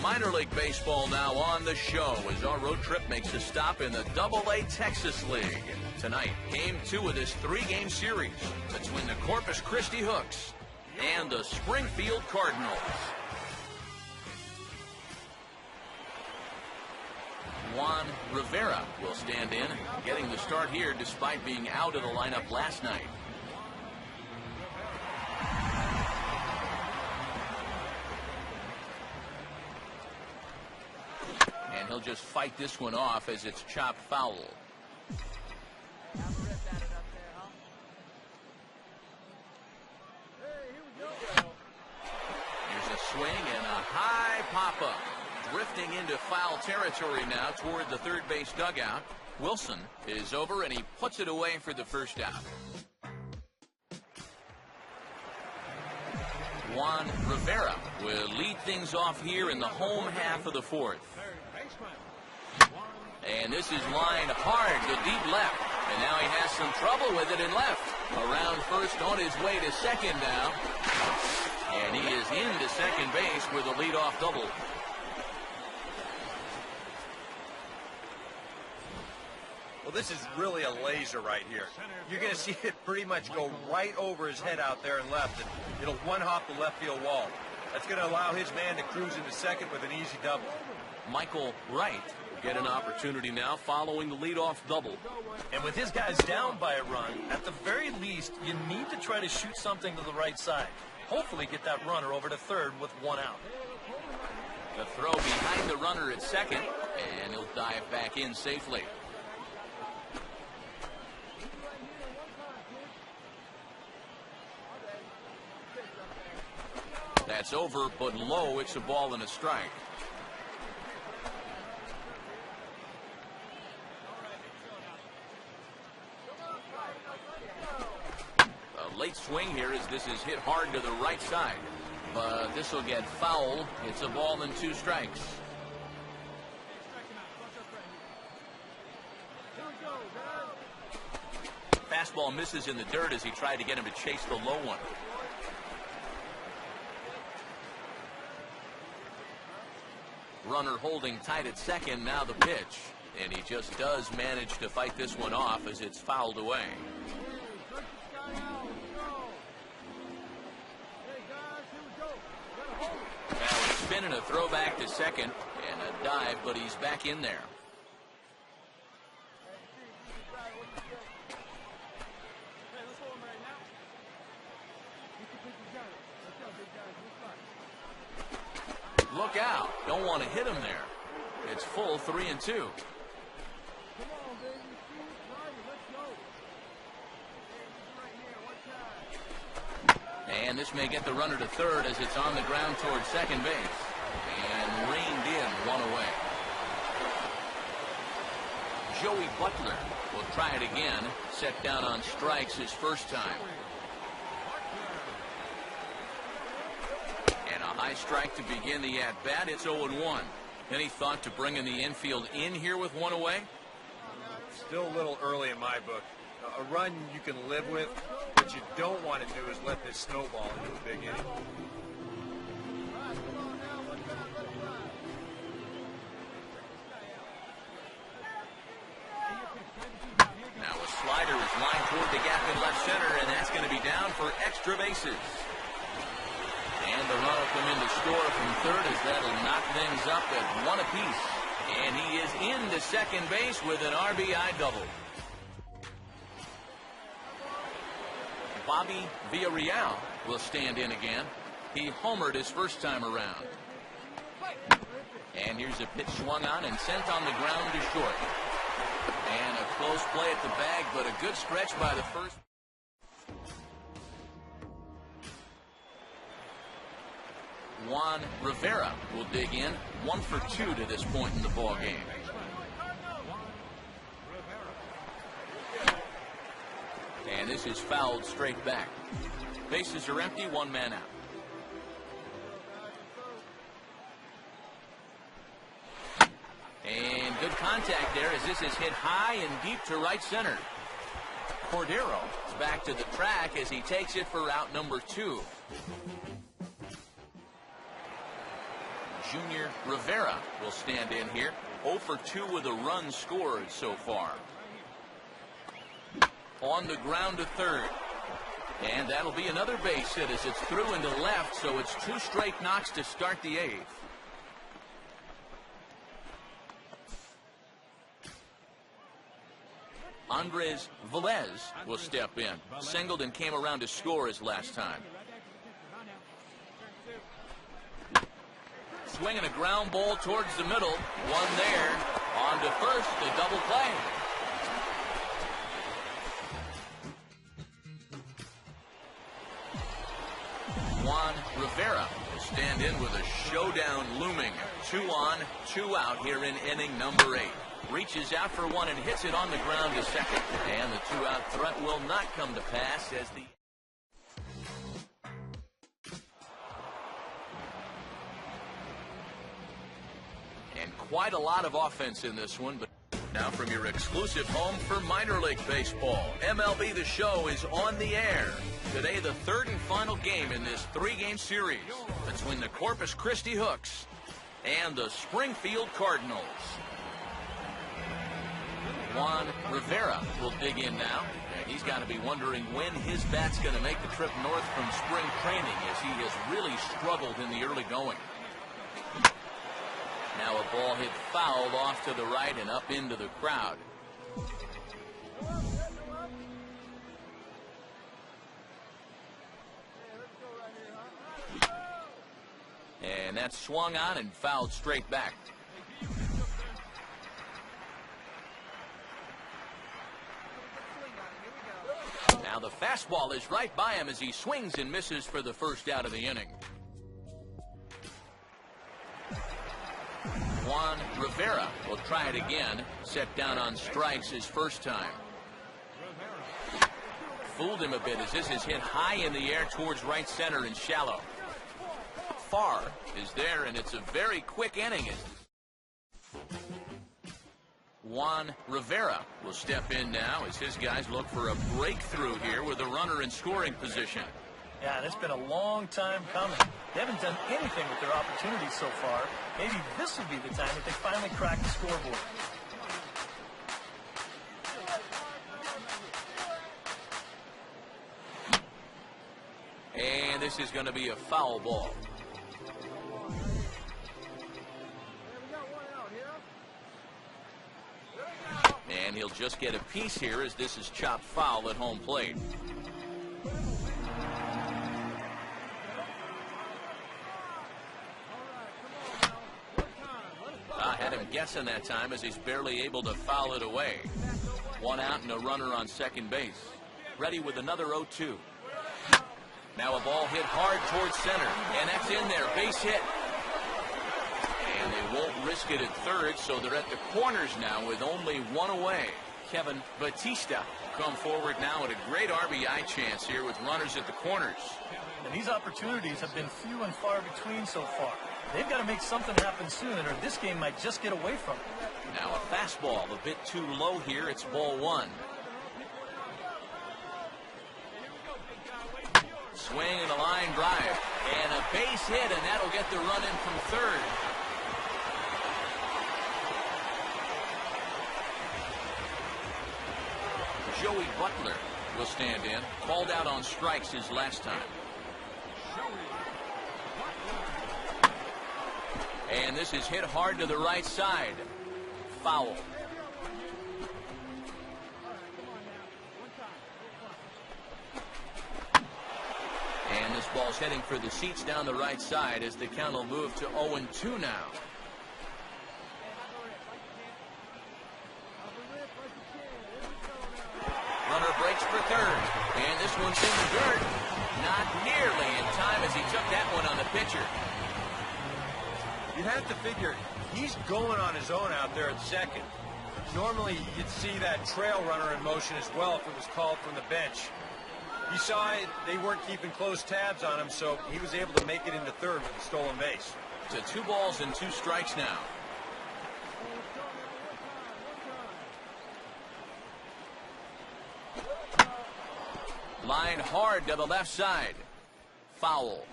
Minor League Baseball now on the show as our road trip makes a stop in the Double-A Texas League. Tonight, Game 2 of this 3-game series between the Corpus Christi Hooks and the Springfield Cardinals. Juan Rivera will stand in, getting the start here despite being out of the lineup last night. And he'll just fight this one off as it's chopped foul. Here's a swing and a high pop-up. Drifting into foul territory now toward the third base dugout. Wilson is over and he puts it away for the first out. Juan Rivera will lead things off here in the home half of the fourth. And this is lined hard to deep left. And now he has some trouble with it in left. Around first on his way to second now. And he is into second base with a leadoff double. Well, this is really a laser right here. You're going to see it pretty much go right over his head out there in left, and it'll one-hop the left field wall. That's going to allow his man to cruise into second with an easy double. Michael Wright will get an opportunity now following the leadoff double. And with his guys down by a run, at the very least, you need to try to shoot something to the right side. Hopefully get that runner over to third with one out. The throw behind the runner at second, and he'll dive back in safely. That's over, but low. It's a ball and a strike. A late swing here as this is hit hard to the right side. But this will get fouled. It's a ball and 2 strikes. Fastball misses in the dirt as he tried to get him to chase the low one. Runner holding tight at second, now the pitch. And he just does manage to fight this one off as it's fouled away. Now a spin and a throw back to second, and a dive, but he's back in there. Look out. Don't want to hit him there. It's full 3-2. And this may get the runner to third as it's on the ground towards second base. And reined in, one away. Joey Butler will try it again. Set down on strikes his first time. High strike to begin the at-bat. It's 0-1. Any thought to bringing the infield in here with one away? Still a little early in my book. A run you can live with. What you don't want to do is let this snowball into a big inning. Now a slider is lined toward the gap in left center, and that's going to be down for extra bases. And the run will come in to score from third as that'll knock things up at 1 apiece. And he is into second base with an RBI double. Bobby Villarreal will stand in again. He homered his first time around. And here's a pitch swung on and sent on the ground to short. And a close play at the bag, but a good stretch by the first. Juan Rivera will dig in. 1 for 2 to this point in the ball game. And this is fouled straight back. Bases are empty, 1 man out. And good contact there as this is hit high and deep to right center. Cordero is back to the track as he takes it for out number 2. junior Rivera will stand in here. 0 for 2 with a run scored so far. On the ground to third. And that'll be another base hit as it's through into left, so it's 2 straight knocks to start the 8th. Andres Velez will step in. Singled and came around to score his last time. Swinging a ground ball towards the middle. One there. On to first, the double play. Juan Rivera will stand in with a showdown looming. 2 on, 2 out here in inning number 8. Reaches out for one and hits it on the ground to second. And the 2-out threat will not come to pass as the... And quite a lot of offense in this one. But now from your exclusive home for minor league baseball, MLB The Show is on the air. Today, the 3rd and final game in this 3-game series between the Corpus Christi Hooks and the Springfield Cardinals. Juan Rivera will dig in now. And he's got to be wondering when his bat's going to make the trip north from spring training, as he has really struggled in the early going. Now a ball hit fouled off to the right and up into the crowd. And that's swung on and fouled straight back. Now the fastball is right by him as he swings and misses for the first out of the inning. Juan Rivera will try it again. Set down on strikes his first time. Fooled him a bit as this is hit high in the air towards right center and shallow. Far is there, and it's a very quick inning. Juan Rivera will step in now as his guys look for a breakthrough here with a runner in scoring position. Yeah, and it's been a long time coming. They haven't done anything with their opportunities so far. Maybe this will be the time that they finally crack the scoreboard. And this is going to be a foul ball. And he'll just get a piece here as this is chopped foul at home plate. Had him guessing that time as he's barely able to foul it away. 1 out and a runner on second base. Ready with another 0-2. Now a ball hit hard towards center, and that's in there. Base hit. And they won't risk it at third, so they're at the corners now with only 1 away. Kevin Batista come forward now at a great RBI chance here with runners at the corners. And these opportunities have been few and far between so far. They've got to make something happen soon, or this game might just get away from them. Now a fastball a bit too low here. It's ball 1. Swing and a line drive. And a base hit, and that'll get the run in from third. Joey Butler will stand in. Called out on strikes his last time. And this is hit hard to the right side. Foul. And this ball's heading for the seats down the right side as the count will move to 0-2 now. Runner breaks for third. And this one's in the dirt. Not nearly in time as he took that one on the pitcher. You'd have to figure he's going on his own out there at second. Normally, you'd see that trail runner in motion as well if it was called from the bench. You saw it, they weren't keeping close tabs on him, so he was able to make it into third with the stolen base. To 2 balls and 2 strikes now. Line hard to the left side. Foul.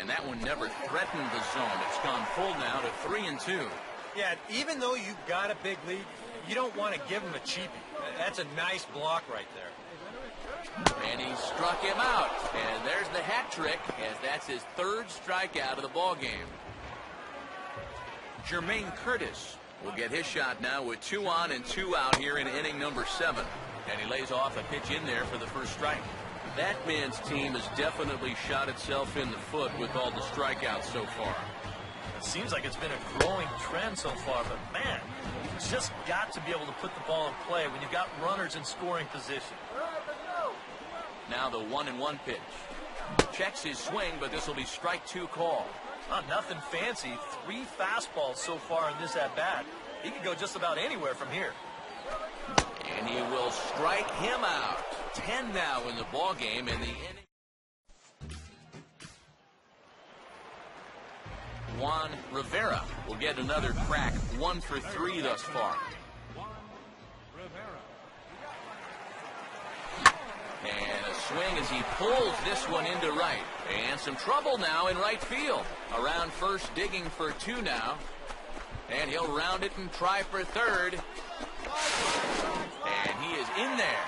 And that one never threatened the zone. It's gone full now to 3-2. Yeah, even though you've got a big lead, you don't want to give him a cheapie. That's a nice block right there. And he struck him out. And there's the hat trick, as that's his third strikeout of the ball game. Jermaine Curtis will get his shot now with 2 on and 2 out here in inning number 7. And he lays off a pitch in there for the first strike. That man's team has definitely shot itself in the foot with all the strikeouts so far. It seems like it's been a growing trend so far, but man, you've just got to be able to put the ball in play when you've got runners in scoring position. Now the 1-1 pitch. Checks his swing, but this will be strike 2 call. Nothing fancy. 3 fastballs so far in this at-bat. He could go just about anywhere from here. And he will strike him out. 10 now in the ball game in the inning. Juan Rivera will get another crack. 1 for 3 thus far. And a swing as he pulls this one into right. And some trouble now in right field. Around first, digging for 2 now. And he'll round it and try for third. And he is in there.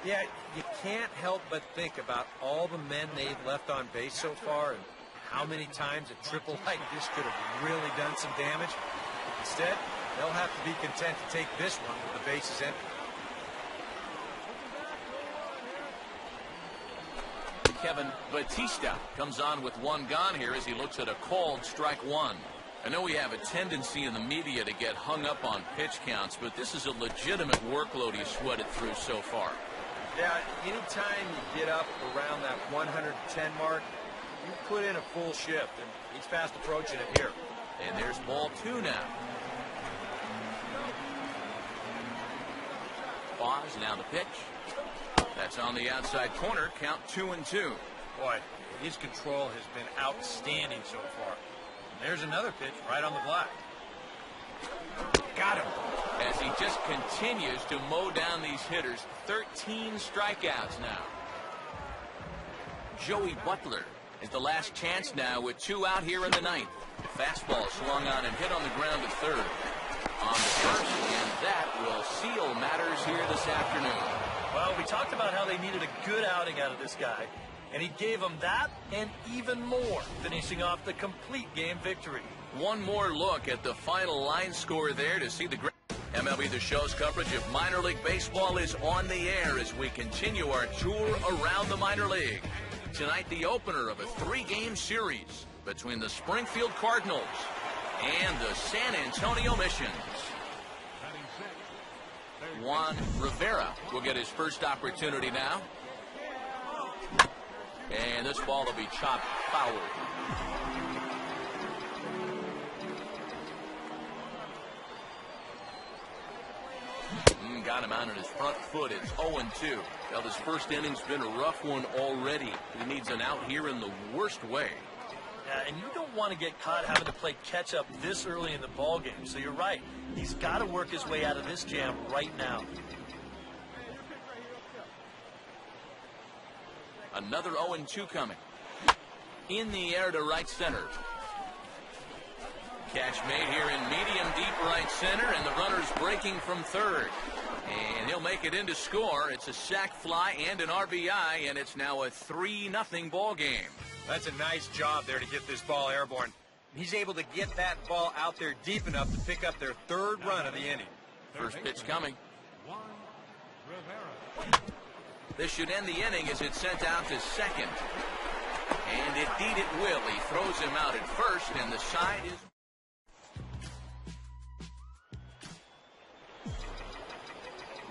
Yeah, you can't help but think about all the men they've left on base so far and how many times a triple like this could have really done some damage. Instead, they'll have to be content to take this one with the bases empty. Kevin Batista comes on with 1 gone here as he looks at a called strike 1. I know we have a tendency in the media to get hung up on pitch counts, but this is a legitimate workload he's sweated through so far. Yeah, anytime you get up around that 110 mark, you put in a full shift, and he's fast approaching it here. And there's ball 2 now. Pause, now the pitch. That's on the outside corner, count 2-2. Boy, his control has been outstanding so far. And there's another pitch right on the block. Got him. As he just continues to mow down these hitters. 13 strikeouts now. Joey Butler is the last chance now with 2 out here in the 9th. Fastball swung on and hit on the ground to third. On the first, and that will seal matters here this afternoon. Well, we talked about how they needed a good outing out of this guy, and he gave them that and even more, finishing off the complete game victory. One more look at the final line score there to see the MLB The Show's coverage of minor league baseball is on the air as we continue our tour around the minor league. Tonight, the opener of a 3-game series between the Springfield Cardinals and the San Antonio Missions. Juan Rivera will get his first opportunity now. And this ball will be chopped foul. Got him out on his front foot. It's 0-2. Well, this first inning's been a rough one already. He needs an out here in the worst way. Yeah, and you don't want to get caught having to play catch-up this early in the ball game. So you're right. He's got to work his way out of this jam right now. Another 0-2 coming. In the air to right center. Catch made here in medium deep right center, and the runner's breaking from third. And he'll make it in to score. It's a sac fly and an RBI, and it's now a 3-0 ball game. That's a nice job there to get this ball airborne. He's able to get that ball out there deep enough to pick up their 3rd run of the inning. First pitch coming. This should end the inning as it's sent out to second. And indeed it will. He throws him out at first, and the side is...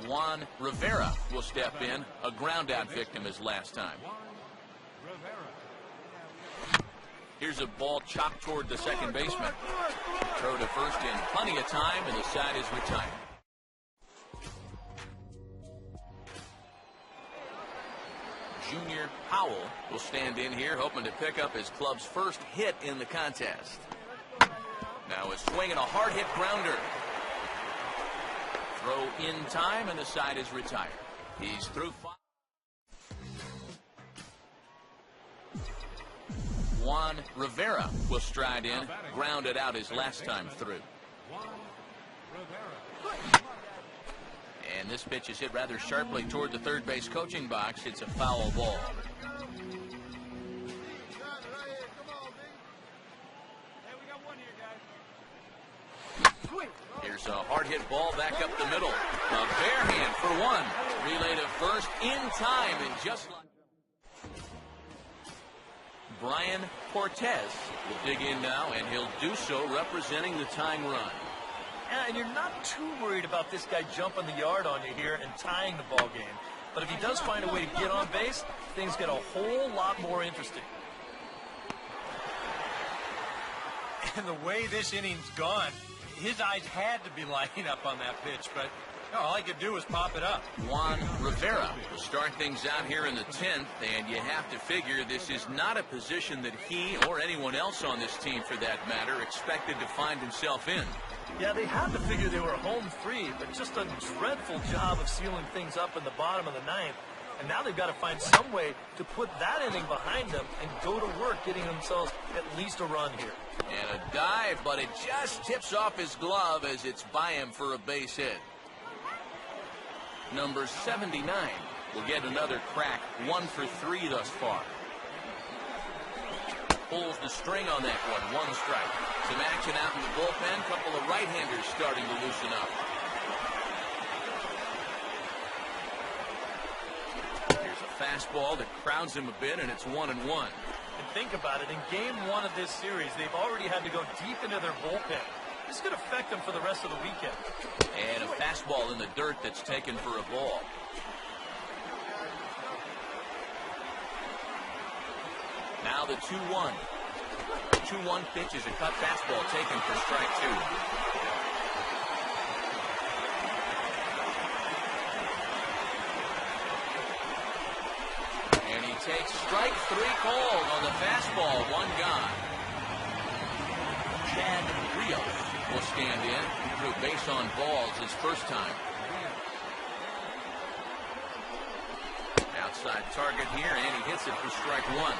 Juan Rivera will step in. A ground-out victim his last time. Here's a ball chopped toward the second baseman. Throw to first in plenty of time, and the side is retired. Junior Powell will stand in here, hoping to pick up his club's first hit in the contest. Now a swing and a hard-hit grounder. Throw in time, and the side is retired. He's through 5. Juan Rivera will stride in, grounded out his last time through. And this pitch is hit rather sharply toward the third base coaching box. It's a foul ball. Here's a hard-hit ball back up the middle. A bare hand for one. Relay to first in time, and just like Brian Cortez will dig in now, and he'll do so representing the tying run. And you're not too worried about this guy jumping the yard on you here and tying the ball game. But if he does find a way to get on base, things get a whole lot more interesting. And the way this inning's gone, his eyes had to be lighting up on that pitch, but all he could do was pop it up. Juan Rivera will start things out here in the 10th, and you have to figure this is not a position that he or anyone else on this team, for that matter, expected to find himself in. Yeah, they had to figure they were home free, but just a dreadful job of sealing things up in the bottom of the 9th. And now they've got to find some way to put that inning behind them and go to work getting themselves at least a run here. And a dive, but it just tips off his glove as it's by him for a base hit. Number 79 will get another crack, 1 for 3 thus far. Pulls the string on that one strike. Some action out in the bullpen, couple of right-handers starting to loosen up. Here's a fastball that crowds him a bit, and it's 1-1. And think about it, in game 1 of this series, they've already had to go deep into their bullpen. This could affect them for the rest of the weekend. And a fastball in the dirt that's taken for a ball. Now the 2-1. The 2-1 pitch is a cut fastball taken for strike 2. And he takes strike 3 called on the fastball, 1 gone. Chad Rios will stand in, drew base on balls his first time. Outside target here, and he hits it for strike 1.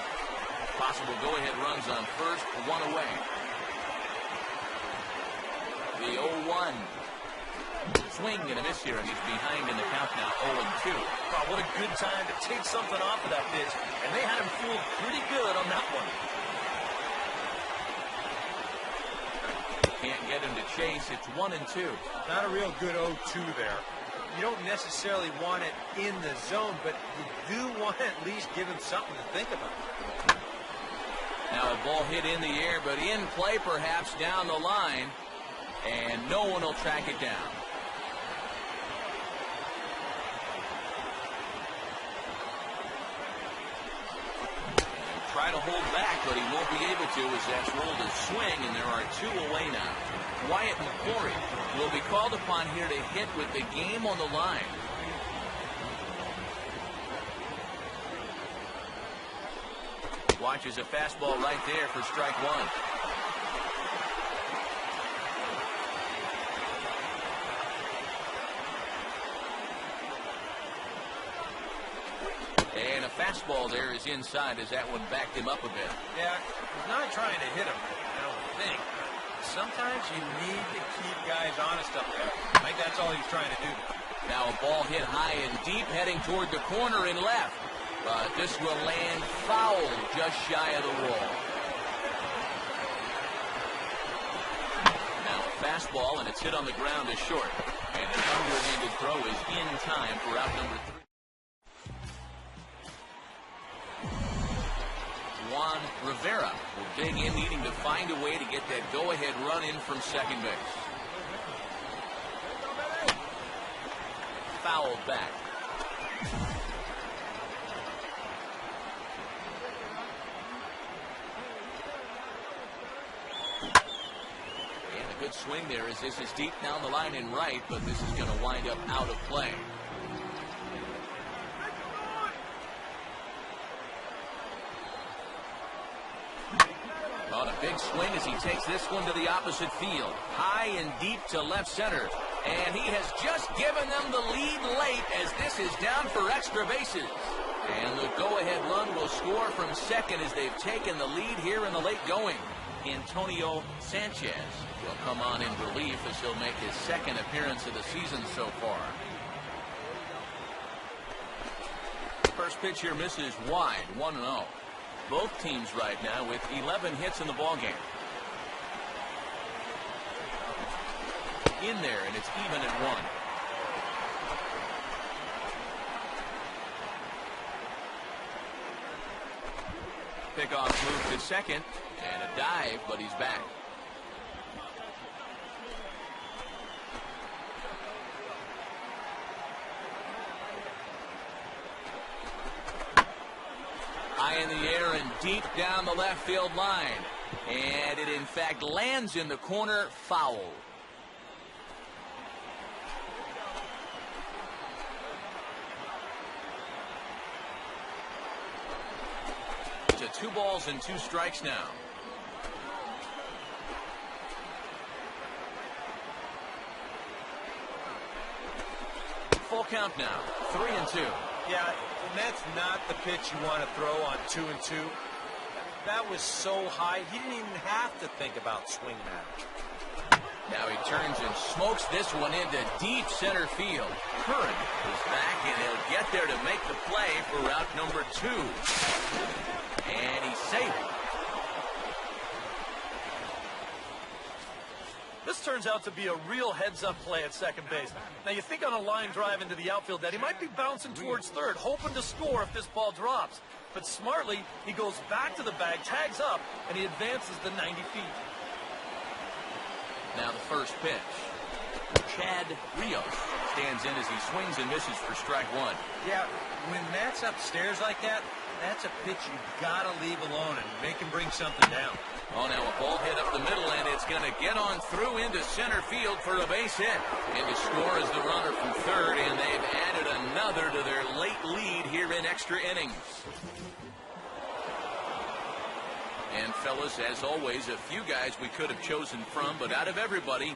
Possible go-ahead runs on first, 1 away. The 0-1. Swing and a miss here, and he's behind in the count now, 0-2. Wow, what a good time to take something off of that pitch, and they had him fooled pretty good on that one. Can't get him to chase. It's 1-2. Not a real good 0-2 there. You don't necessarily want it in the zone, but you do want to at least give him something to think about. Now a ball hit in the air, but in play perhaps down the line, and no one will track it down. Try to hold back, but he won't be able to as that's rolled a swing, and there are 2 away now. Wyatt McCory will be called upon here to hit with the game on the line. Watches a fastball right there for strike 1. And a fastball there is inside as that one backed him up a bit. Yeah, he's not trying to hit him, I don't think. Sometimes you need to keep guys honest up there. I think that's all he's trying to do. Now a ball hit high and deep heading toward the corner and left. But this will land foul just shy of the wall. Now a fastball, and it's hit on the ground is short. And an underhanded throw is in time for out number 3. Juan Rivera will dig in, needing to find a way to get that go-ahead run in from second base. Fouled back. Good swing there as this is deep down the line and right, but this is going to wind up out of play. On a big swing as he takes this one to the opposite field. High and deep to left center. And he has just given them the lead late as this is down for extra bases. And the go-ahead run will score from second as they've taken the lead here in the late going. Antonio Sanchez will come on in relief as he'll make his second appearance of the season so far. First pitch here misses wide, 1-0. Both teams right now with 11 hits in the ballgame. In there, and it's even at 1. Pickoff move to second, and a dive, but he's back. High in the air and deep down the left field line. And it, in fact, lands in the corner, foul. To 2 balls and 2 strikes now. Full count now, 3-2. Yeah, and that's not the pitch you want to throw on 2-2. That was so high, he didn't even have to think about swinging at it. Now he turns and smokes this one into deep center field. Curran is back, and he'll get there to make the play for route number 2. And he's safe. This turns out to be a real heads-up play at second base. Now, you think on a line drive into the outfield that he might be bouncing towards third, hoping to score if this ball drops. But smartly, he goes back to the bag, tags up, and he advances the 90 feet. Now the first pitch. Chad Rios stands in as he swings and misses for strike 1. Yeah, when Matt's upstairs like that, that's a pitch you gotta leave alone and make him bring something down. Oh, now a ball hit up the middle, and it's going to get on through into center field for a base hit. And to score is the runner from third, and they've added another to their late lead here in extra innings. And fellas, as always, a few guys we could have chosen from, but out of everybody,